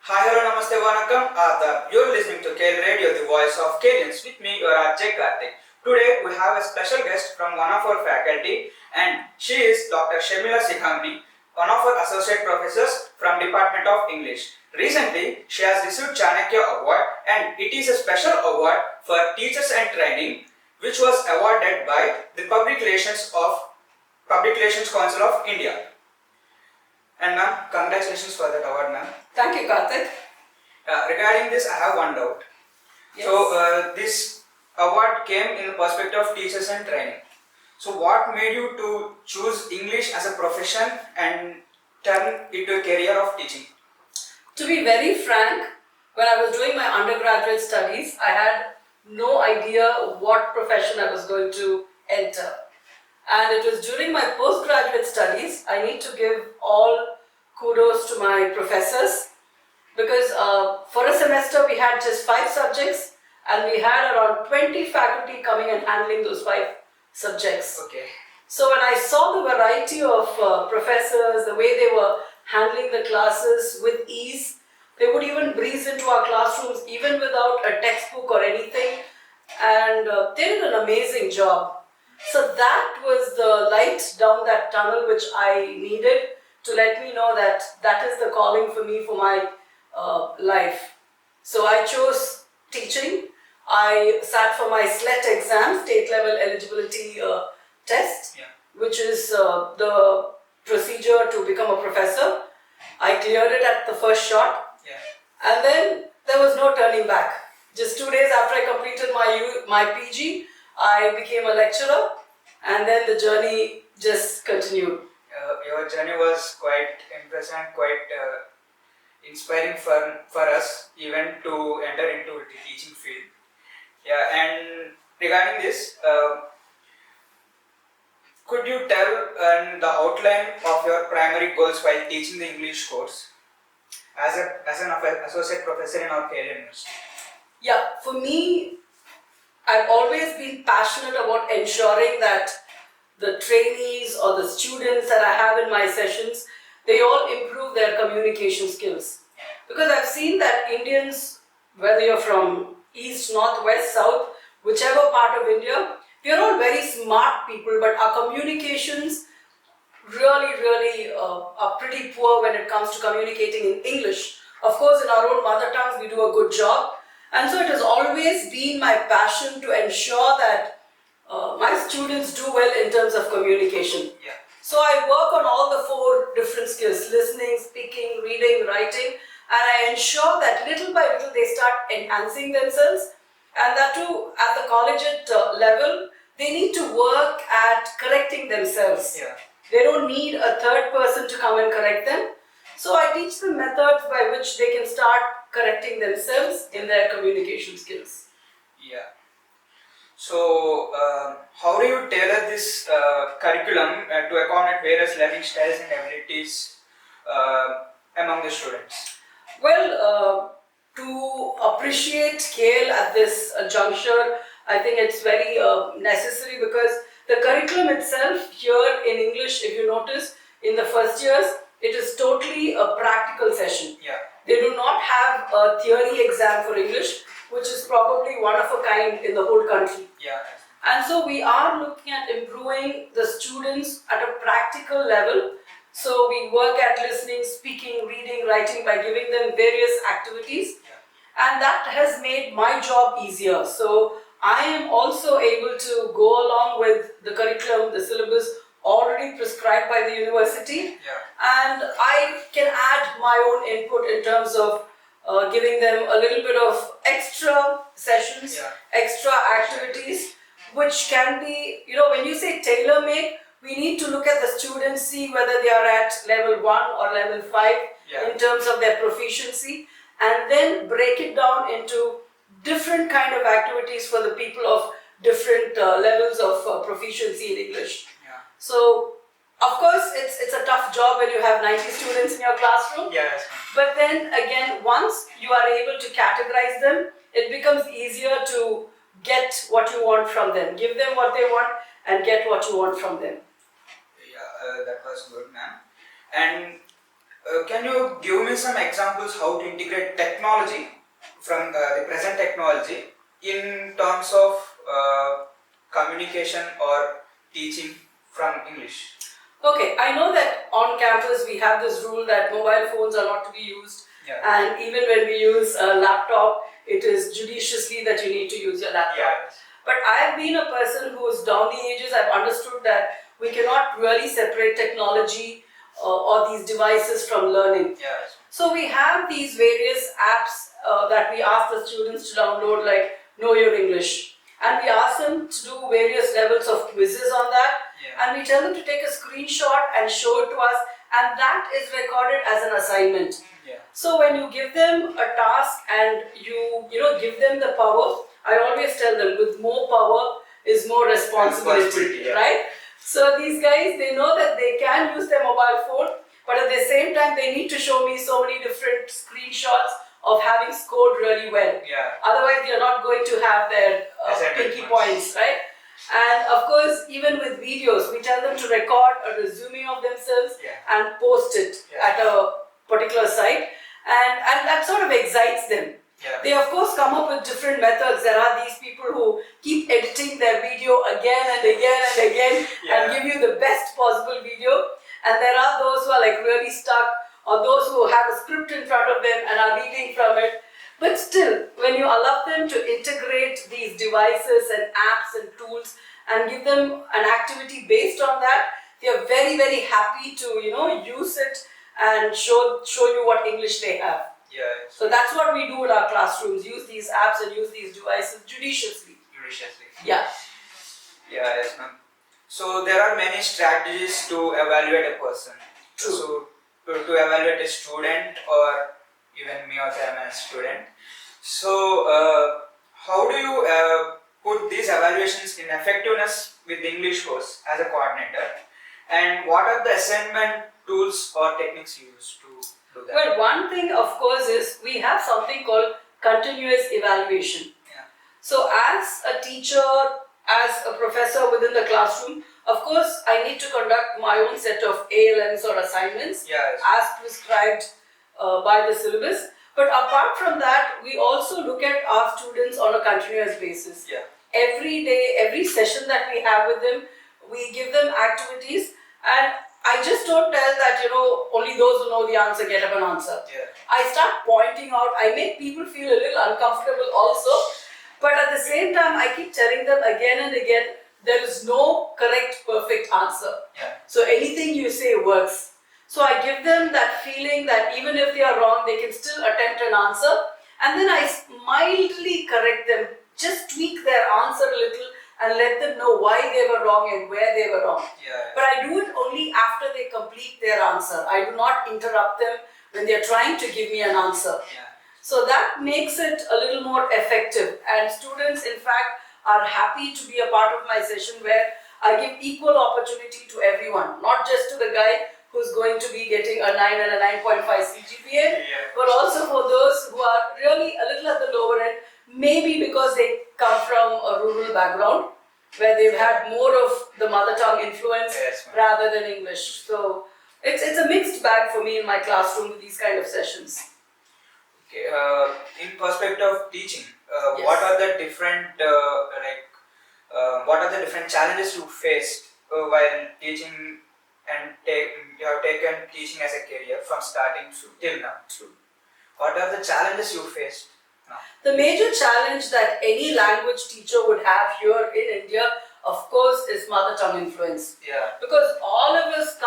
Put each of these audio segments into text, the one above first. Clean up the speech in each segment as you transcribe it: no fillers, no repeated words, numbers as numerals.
Hi, hello, namaste, vanakkam, adab. You're listening to Kale Radio, the voice of Kalians. With me, your RJ Karthik. Today, we have a special guest from one of our faculty, and she is Dr.Sharmila Joe, one of our Associate Professors from Department of English. Recently, she has received Chanakya Award, and it is a special award for teachers and training, which was awarded by the Public Relations Council of India. And ma'am, congratulations for that award, ma'am. Thank you, Karthik. Regarding this, I have one doubt. Yes. So, this award came in the perspective of teachers and training. So, what made you to choose English as a profession and turn it to a career of teaching? To be very frank, when I was doing my undergraduate studies, I had no idea what profession I was going to enter. And it was during my postgraduate studies, I need to give all kudos to my professors, because for a semester we had just 5 subjects and we had around 20 faculty coming and handling those 5 subjects. Okay. So when I saw the variety of professors, the way they were handling the classes with ease, they would even breeze into our classrooms even without a textbook or anything, and they did an amazing job. So that was the light down that tunnel which I needed to let me know that that is the calling for me for my life. So I chose teaching. I sat for my SLET exam, state level eligibility test, which is the procedure to become a professor. I cleared it at the first shot, and then there was no turning back. Just 2 days after I completed my PG, I became a lecturer, and then the journey just continued. Your journey was quite impressive and quite inspiring for us even to enter into the teaching field. Yeah, and regarding this, could you tell the outline of your primary goals while teaching the English course as an associate professor in our Kerala University? Yeah, for me, I've always been passionate about ensuring that the trainees or the students that I have in my sessions, they all improve their communication skills. Because I've seen that Indians, whether you're from east, north, west, south, whichever part of India, we are all very smart people, but our communications really are pretty poor when it comes to communicating in English. Of course, in our own mother tongues, we do a good job. And so it has always been my passion to ensure that my students do well in terms of communication. Yeah. So I work on all the 4 different skills: listening, speaking, reading, writing, and I ensure that little by little they start enhancing themselves, and that too at the collegiate level, they need to work at correcting themselves. Yeah. They don't need a third person to come and correct them. So I teach them methods by which they can start correcting themselves in their communication skills. Yeah. So, how do you tailor this curriculum to accommodate various learning styles and abilities among the students? Well, to appreciate KL at this juncture, I think it's very necessary, because the curriculum itself here in English, if you notice, in the first years, it is totally a practical session. Yeah. They do not have a theory exam for English, which is probably one of a kind in the whole country. Yeah. And so we are looking at improving the students at a practical level. So we work at listening, speaking, reading, writing by giving them various activities. And that has made my job easier. So I am also able to go along with the curriculum, the syllabus already prescribed by the university. And I can add my own input in terms of giving them a little bit of extra sessions, extra activities, which can be, when you say tailor-made, we need to look at the students, see whether they are at level 1 or level 5 in terms of their proficiency, and then break it down into different kind of activities for the people of different levels of proficiency in English. So, of course, it's a tough job when you have 90 students in your classroom. Yes. But then again, once you are able to categorize them, it becomes easier to get what you want from them. Give them what they want and get what you want from them. Yeah, that was good, ma'am. And Can you give me some examples how to integrate technology from the present technology in terms of communication or teaching from English? Okay, I know that on campus we have this rule that mobile phones are not to be used, and even when we use a laptop, it is judiciously that you need to use your laptop. But I have been a person who is down the ages. I've understood that we cannot really separate technology or these devices from learning. So we have these various apps that we ask the students to download, like Know Your English. And we ask them to do various levels of quizzes on that. And we tell them to take a screenshot and show it to us. And that is recorded as an assignment. So when you give them a task and you give them the power, I always tell them with more power is more responsibility, right? So these guys, they know that they can use their mobile phone, but at the same time, they need to show me so many different screenshots of having scored really well. Otherwise, you're not going to have their pinky points, right? And of course, even with videos, we tell them to record a resume of themselves and post it at a particular site, and that sort of excites them. They of course come up with different methods. There are these people who keep editing their video again and again and again and give you the best possible video. And there are those who are like really stuck, or those who have a script in front of them and are reading from it. But still, when you allow them to integrate these devices and apps and tools and give them an activity based on that, they are very, very happy to use it and show you what English they have. So that's what we do in our classrooms, use these apps and use these devices judiciously. Yes, ma'am. So there are many strategies to evaluate a person. True. So to evaluate a student, or even me also, I'm a student. So how do you put these evaluations in effectiveness with the English course as a coordinator? And what are the assignment tools or techniques you use to do that? Well, one thing of course is we have something called continuous evaluation. So as a teacher, as a professor within the classroom, of course I need to conduct my own set of ALMs or assignments as prescribed by the syllabus. But apart from that, we also look at our students on a continuous basis. Every day, every session that we have with them, we give them activities, and I just don't tell that, only those who know the answer get up an answer. I start pointing out, I make people feel a little uncomfortable also, but at the same time, I keep telling them again and again, there is no correct, perfect answer. So anything you say works. So I give them that feeling that even if they are wrong, they can still attempt an answer, and then I mildly correct them, just tweak their answer a little and let them know why they were wrong and where they were wrong. But I do it only after they complete their answer. I do not interrupt them when they are trying to give me an answer. So that makes it a little more effective, and students in fact are happy to be a part of my session where I give equal opportunity to everyone, not just to the guy who's going to be getting a 9 and a 9.5 CGPA, but also for those who are really a little at the lower end, maybe because they come from a rural background where they've had more of the mother tongue influence rather than English. So it's a mixed bag for me in my classroom with these kind of sessions. Okay, in perspective of teaching, what are the different what are the different challenges you faced while teaching, and you have taken teaching as a career from starting till now? What are the challenges you faced now? The major challenge that any language teacher would have here in India, of course, is mother tongue influence. Because all of us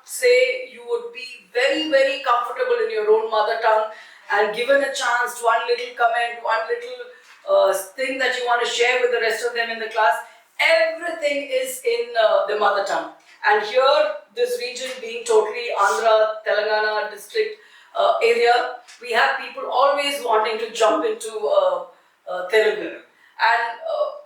say you would be very, very comfortable in your own mother tongue, and given a chance, one little comment, one little thing that you want to share with the rest of them in the class, everything is in the mother tongue. And here, this region being totally Andhra, Telangana district area, we have people always wanting to jump into Telugu. And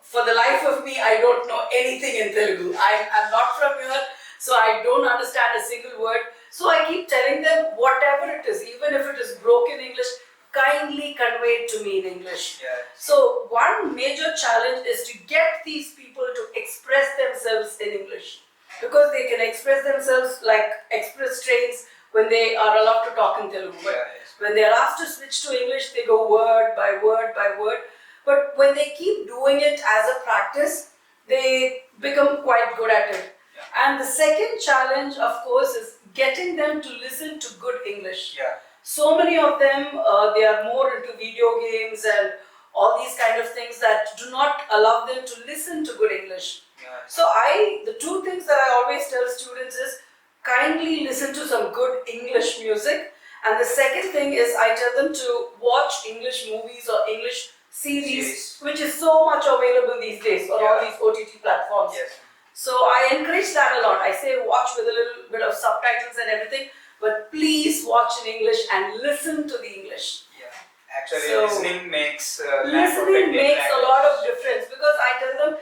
for the life of me, I don't know anything in Telugu. I'm not from here, so I don't understand a single word. So I keep telling them whatever it is, even if it is broken English, kindly convey it to me in English. So one major challenge is to get these people to express themselves in English, because they can express themselves like express trains when they are allowed to talk in Telugu. But when they are asked to switch to English, they go word by word by word. But when they keep doing it as a practice, they become quite good at it. And the second challenge, of course, is getting them to listen to good English. So many of them, they are more into video games and all these kind of things that do not allow them to listen to good English. So the two things that I always tell students is kindly listen to some good English music. And the second thing is I tell them to watch English movies or English series, which is so much available these days on all these OTT platforms. So I encourage that a lot. I say watch with a little bit of subtitles and everything, but please watch in English and listen to the English. Actually, So, listening makes listening makes a lot of difference, because I tell them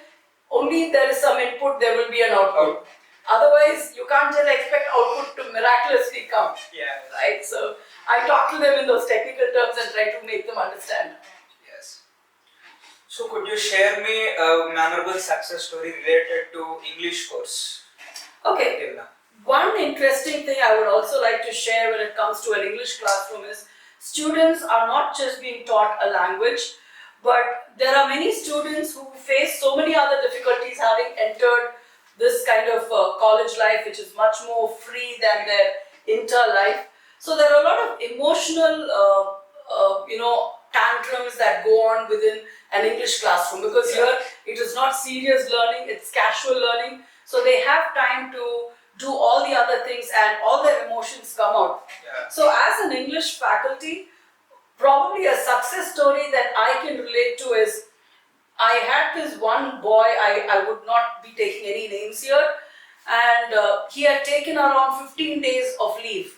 only if there is some input, there will be an output. Otherwise, you can't just expect output to miraculously come. Right? So I talk to them in those technical terms and try to make them understand. So could you share me a memorable success story related to English course? Okay. One interesting thing I would also like to share when it comes to an English classroom is students are not just being taught a language, but there are many students who face so many other difficulties having entered this kind of college life, which is much more free than their inter life. So there are a lot of emotional, tantrums that go on within an English classroom, because here it is not serious learning, it's casual learning. So they have time to do all the other things and all their emotions come out. So as an English faculty, probably a success story that I can relate to is I had this one boy, I would not be taking any names here, and he had taken around 15 days of leave.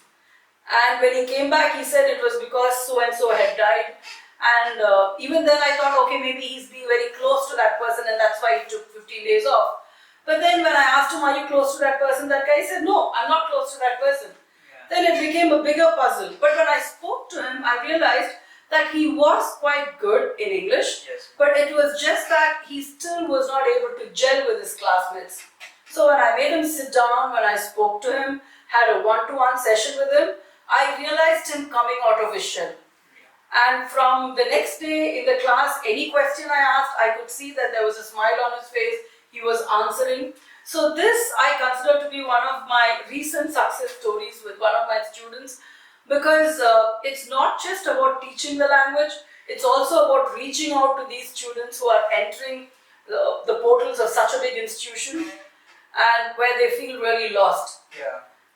And when he came back, he said it was because so-and-so had died. And even then I thought, okay, maybe he's being very close to that person and that's why he took 15 days off. But then when I asked him, are you close to that person? That guy said, no, I'm not close to that person. Then it became a bigger puzzle. But when I spoke to him, I realized that he was quite good in English, but it was just that he still was not able to gel with his classmates. So when I made him sit down, when I spoke to him, had a one-to-one session with him, I realized him coming out of his shell. And from the next day in the class, any question I asked, I could see that there was a smile on his face, he was answering. So this I consider to be one of my recent success stories with one of my students, because it's not just about teaching the language, it's also about reaching out to these students who are entering the portals of such a big institution and where they feel really lost.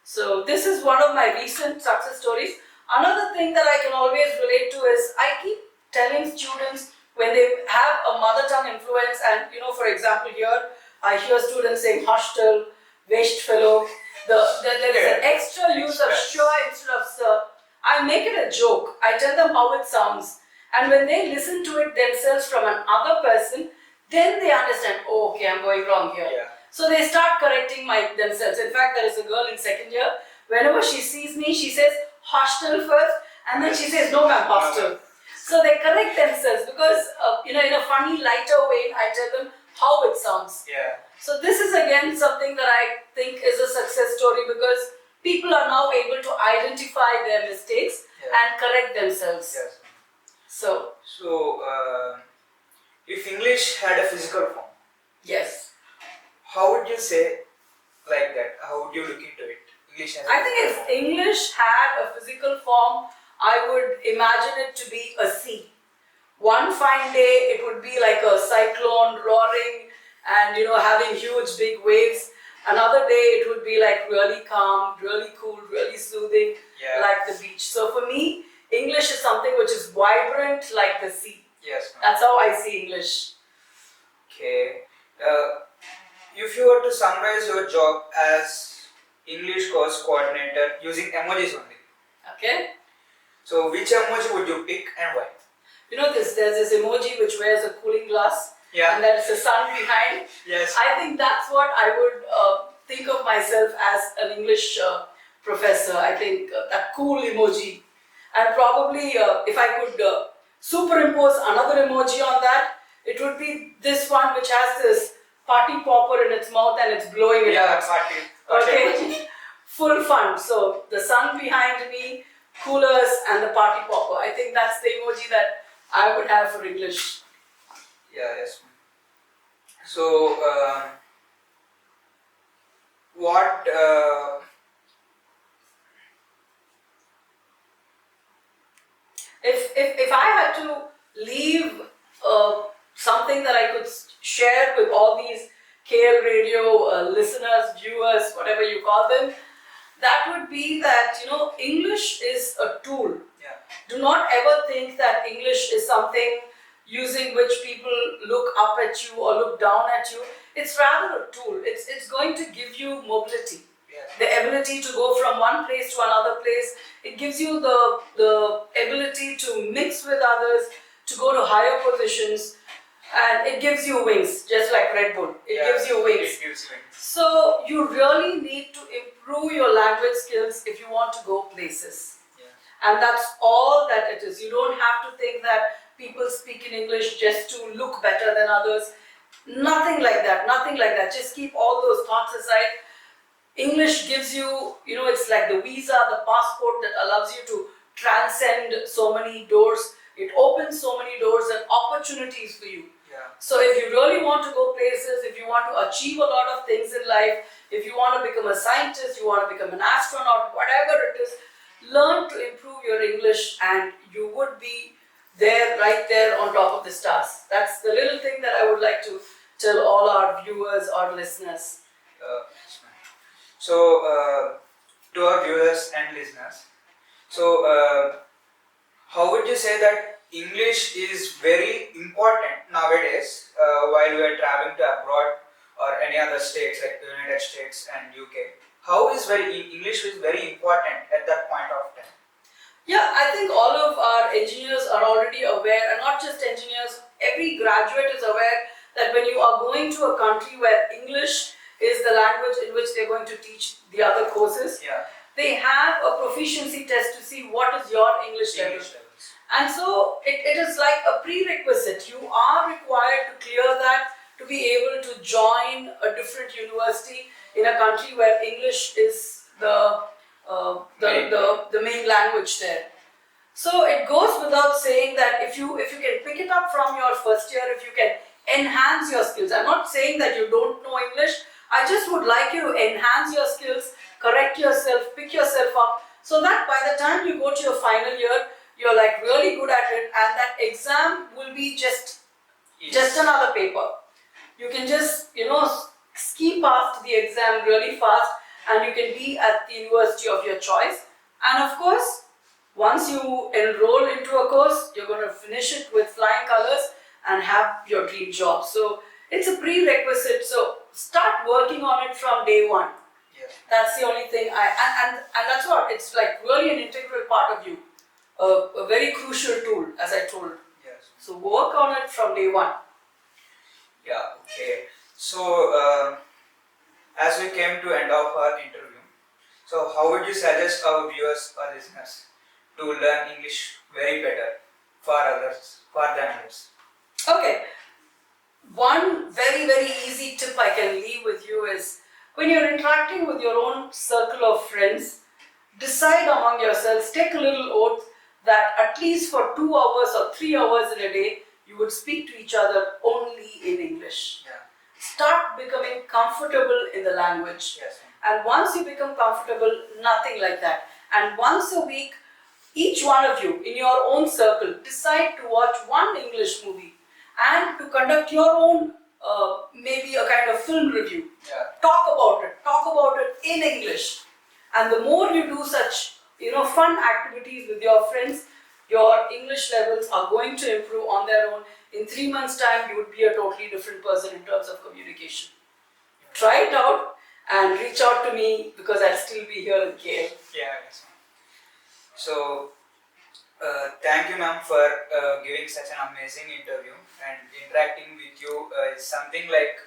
So this is one of my recent success stories. Another thing that I can always relate to is I keep telling students when they have a mother tongue influence, and for example here, I hear students saying hostel, waste fellow, there is an extra use of sure instead of sir. I make it a joke. I tell them how it sounds. And when they listen to it themselves from another person, then they understand, oh, okay, I'm going wrong here. So they start correcting themselves. In fact, there is a girl in second year, whenever she sees me, she says hostel first, and then she says, no ma'am, hostel. So they correct themselves because, in a funny, lighter way, I tell them how it sounds. So this is again something that I think is a success story, because people are now able to identify their mistakes and correct themselves. So if English had a physical form, how would you say like that? How would you look into it? English has I think if English had a physical form, I would imagine it to be a sea. One fine day, it would be like a cyclone roaring and having huge big waves. Another day, it would be like really calm, really cool, really soothing, like the beach. So for me, English is something which is vibrant like the sea. That's how I see English. Okay. If you were to summarize your job as English course coordinator using emojis only. Okay. So which emoji would you pick and why? There's this emoji which wears a cooling glass. And there's a sun behind. I think that's what I would think of myself as an English professor. I think that cool emoji. And probably if I could superimpose another emoji on that, it would be this one which has this party popper in its mouth and it's blowing it out. Party. Okay. full fun. So the sun behind me, coolers, and the party popper. I think that's the emoji that I would have for English. Yeah, yes. So, what? If I had to leave something that I could share with all these KL radio listeners, viewers, whatever you call them, that would be that, English is a tool. Yeah. Do not ever think that English is something using which people look up at you or look down at you. It's rather a tool. It's going to give you mobility. Yes. The ability to go from one place to another place. It gives you the ability to mix with others, to go to higher positions, and it gives you wings, just like Red Bull. It gives you wings. It gives wings. So you really need to improve your language skills if you want to go places. Yeah. And that's all that it is. You don't have to think that people speak in English just to look better than others. Nothing like that, nothing like that. Just keep all those thoughts aside. English gives you, it's like the visa, the passport that allows you to transcend so many doors. It opens so many doors and opportunities for you. Yeah. So if you really want to go places, if you want to achieve a lot of things in life, if you want to become a scientist, you want to become an astronaut, whatever it is, learn to improve your English and you would be there, right there on top of the stars. That's the little thing that I would like to tell all our viewers or listeners. So, to our viewers and listeners, so how would you say that English is very important nowadays while we are traveling to abroad or any other states like the United States and UK? How is English is very important at that point of time? Yeah, I think all of our engineers are already aware, and not just engineers, every graduate is aware that when you are going to a country where English is the language in which they're going to teach the other courses, Yeah. they have a proficiency test to see what is your English level. And so it is like a prerequisite. You are required to clear that to be able to join a different university in a country where English is the main language there. So it goes without saying that if you can pick it up from your first year, if you can enhance your skills. I'm not saying that you don't know English. I just would like you to enhance your skills, correct yourself, pick yourself up, so that by the time you go to your final year, you're like really good at it, and that exam will be just another paper. You can just ski past the exam really fast, and you can be at the university of your choice. And of course, once you enroll into a course, you're going to finish it with flying colors and have your dream job. So it's a prerequisite. So start working on it from day one. Yes. That's the only thing and that's what it's like, really an integral part of you, a very crucial tool, as I told. Yes. So work on it from day one. Yeah. Okay. So as we came to end of our interview, so how would you suggest our viewers or listeners to learn English very better for others, for themselves? Okay. One very, very easy tip I can leave with you is, when you're interacting with your own circle of friends, decide among yourselves, take a little oath that at least for 2 hours or 3 hours in a day, you would speak to each other only in English. Yeah. Start becoming comfortable in the language. Yes. And once you become comfortable, nothing like that. And once a week, each one of you in your own circle decide to watch one English movie and to conduct your own maybe a kind of film review. Yeah. Talk about it in English. And the more you do such fun activities with your friends, your English levels are going to improve on their own. In 3 months' time, you would be a totally different person in terms of communication. Try it out and reach out to me, because I'll still be here in KL. Yeah. Yes. So thank you, ma'am, for giving such an amazing interview, and interacting with you is something like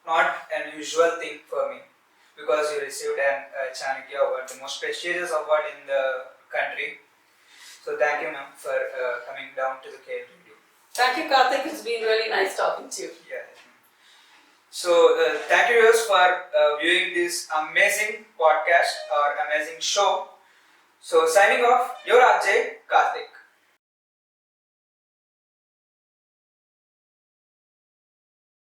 not an usual thing for me, because you received an Chanakya award, the most prestigious award in the country. So thank you, ma'am, for coming down to the KL Radio. Thank you, Karthik. It's been really nice talking to you. Yeah. So thank you viewers for viewing this amazing podcast or amazing show. So signing off, your RJ Karthik.